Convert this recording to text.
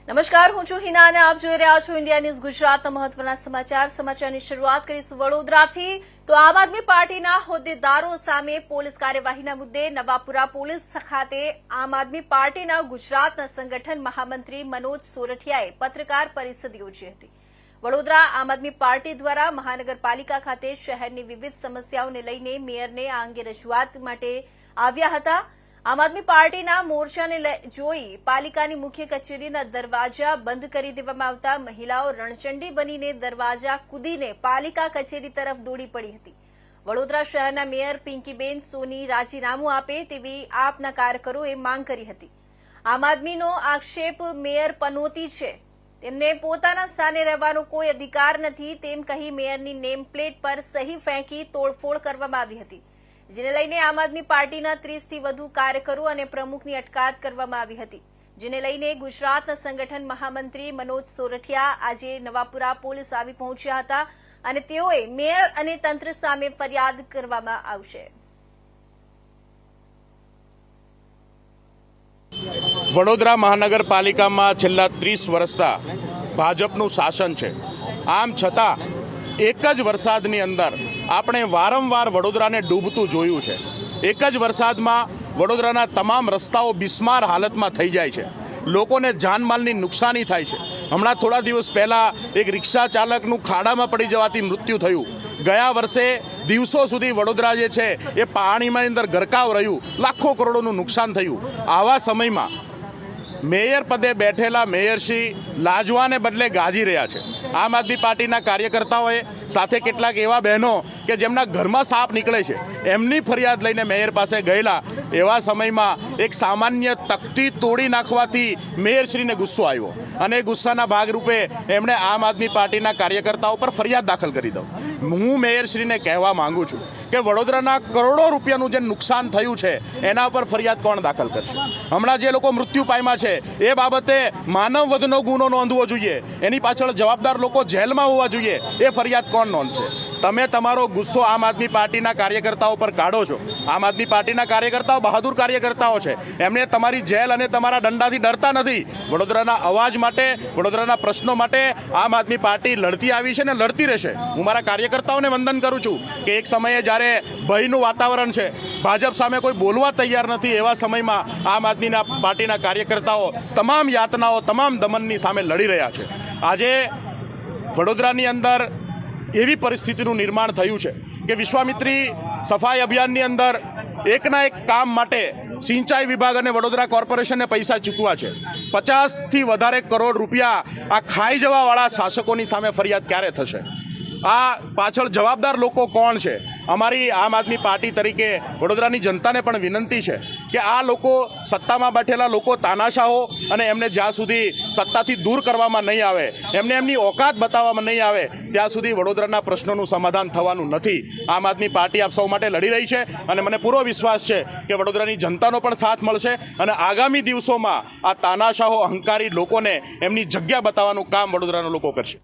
નમસ્કાર, હું છું હિના અને આપ જોઈ રહ્યા છો ઇન્ડિયા ન્યૂઝ ગુજરાતના મહત્વના સમાચારની શરૂઆત કરીશું વડોદરાથી। તો આમ આદમી પાર્ટીના હોદ્દેદારો સામે પોલીસ કાર્યવાહીના મુદ્દે નવાપુરા પોલીસ ખાતે આમ આદમી પાર્ટીના ગુજરાતના સંગઠન મહામંત્રી મનોજ સોરઠિયાએ પત્રકાર પરિષદ યોજી હતી। વડોદરા આમ આદમી પાર્ટી દ્વારા મહાનગરપાલિકા ખાતે શહેરની વિવિધ સમસ્યાઓને લઈને મેયરને આ અંગે રજૂઆત માટે આવ્યા હતા। આમ આદમી પાર્ટીના મોરચાને જોઈ પાલિકાની મુખ્ય કચેરીના દરવાજા બંધ કરી દેવામાં આવતા મહિલાઓ રણચંડી બનીને દરવાજા કૂદીને પાલિકા કચેરી તરફ દોડી પડી હતી। વડોદરા શહેરના મેયર પિંકીબેન સોની રાજીનામું આપે તેવી આપના કાર્યકરોએ માંગ કરી હતી। આમ આદમીનો આક્ષેપ મેયર પનોતી છે, તેમને પોતાના સ્થાને રહેવાનો કોઈ અધિકાર નથી તેમ કહી મેયરની નેમ પ્લેટ પર સહી ફેંકી તોડફોડ કરવામાં આવી હતી, જેને લઈને આમ આદમી પાર્ટીના 30 થી વધુ કાર્યકરો અને પ્રમુખની અટકાયત કરવામાં આવી હતી, જેને લઈને ગુજરાતના સંગઠન મહામંત્રી મનોજ સોરઠિયા આજે નવાપુરા પોલીસ આવી પહોંચ્યા હતા અને તેઓએ મેયર અને તંત્ર સામે ફરિયાદ કરવામાં આવશે। વડોદરા મહાનગરપાલિકામાં છેલ્લા 30 વર્ષથી ભાજપનું શાસન છે। આમ છતાં એક જ વરસાદની અંદર આપણે વારંવાર વડોદરાને ડૂબતું જોયું છે। એક જ વરસાદમાં વડોદરાના તમામ રસ્તાઓ બિસ્માર હાલતમાં થઈ જાય છે, લોકોને જાનમાલની નુકસાની થાય છે। હમણાં થોડા દિવસ પહેલાં એક રિક્ષા ચાલકનું ખાડામાં પડી જવાથી મૃત્યુ થયું। ગયા વર્ષે દિવસો સુધી વડોદરા જે છે એ પાણીમાં અંદર ગરકાવ રહ્યું, લાખો કરોડોનું નુકસાન થયું। આવા સમયમાં મેયર પદે બેઠેલા મેયરશ્રી લાજવાને બદલે ગાજી રહ્યા છે। આમ આદમી પાર્ટીના કાર્યકર્તાઓએ સાથે કેટલાક એવા બહેનો કે જેમના ઘરમાં સાપ નીકળે છે એમની ફરિયાદ લઈને મેયર પાસે ગયેલા। એવા સમયમાં એક સામાન્ય તકતી તોડી નાખવાથી મેયરશ્રીને ગુસ્સો આવ્યો અને ગુસ્સાના ભાગરૂપે એમણે આમ આદમી પાર્ટીના કાર્યકર્તાઓ પર ફરિયાદ દાખલ કરી દઉં। હું મેયરશ્રીને કહેવા માંગુ છું કે વડોદરાના કરોડો રૂપિયાનું જે નુકસાન થયું છે એના પર ફરિયાદ કોણ દાખલ કરશે? હમણાં જે લોકો મૃત્યુ પામ્યા છે એ બાબતે માનવ વધનો ગુનો નોંધવો જોઈએ, એની પાછળ જવાબદાર લોકો જેલમાં હોવા જોઈએ, એ ફરિયાદ કોણ નોંધશે? તમે તમારો ગુસ્સો આમ આદમી પાર્ટીના કાર્યકર્તાઓ પર કાઢો છો। આમ આદમી પાર્ટીના કાર્યકર્તાઓ બહાદુર કાર્યકર્તાઓ છે, એમને તમારી જેલ અને તમારા દંડાથી ડરતા નથી। વડોદરાના અવાજ માટે, વડોદરાના પ્રશ્નો માટે આમ આદમી પાર્ટી લડતી આવી છે ને લડતી રહેશે। હું મારા કાર્યકર્તાઓને વંદન કરું છું કે એક સમયે જ્યારે ભયનું વાતાવરણ છે, ભાજપ સામે કોઈ બોલવા તૈયાર નથી, એવા સમયમાં આમ આદમી પાર્ટીના કાર્યકર્તાઓ તમામ યાતનાઓ, તમામ દમનની સામે લડી રહ્યા છે। આજે વડોદરાની અંદર એવી પરિસ્થિતિનું નિર્માણ થયું છે કે વિશ્વામિત્રી સફાઈ અભિયાનની અંદર એકના એક કામ માટે સિંચાઈ વિભાગ અને વડોદરા કોર્પોરેશનને પૈસા ચૂકવા છે। 50થી વધારે કરોડ રૂપિયા આ ખાઈ જવાવાળા શાસકોની સામે ફરિયાદ ક્યારે થશે? આ પાછળ જવાબદાર લોકો કોણ છે? અમારી આમ આદમી પાર્ટી તરીકે વડોદરાની જનતાને પણ વિનંતી છે કે આ લોકો, સત્તામાં બેઠેલા લોકો તાનાશાહો અને એમને જ્યાં સુધી સત્તાથી દૂર કરવામાં નહીં આવે, એમને એમની ઓકાત બતાવવામાં નહીં આવે, ત્યાં સુધી વડોદરાના પ્રશ્નોનું સમાધાન થવાનું નથી। આમ આદમી પાર્ટી આપ સૌ માટે લડી રહી છે અને મને પૂરો વિશ્વાસ છે કે વડોદરાની જનતાનો પણ સાથ મળશે અને આગામી દિવસોમાં આ તાનાશાહો, અહંકારી લોકોને એમની જગ્યા બતાવવાનું કામ વડોદરાના લોકો કરશે।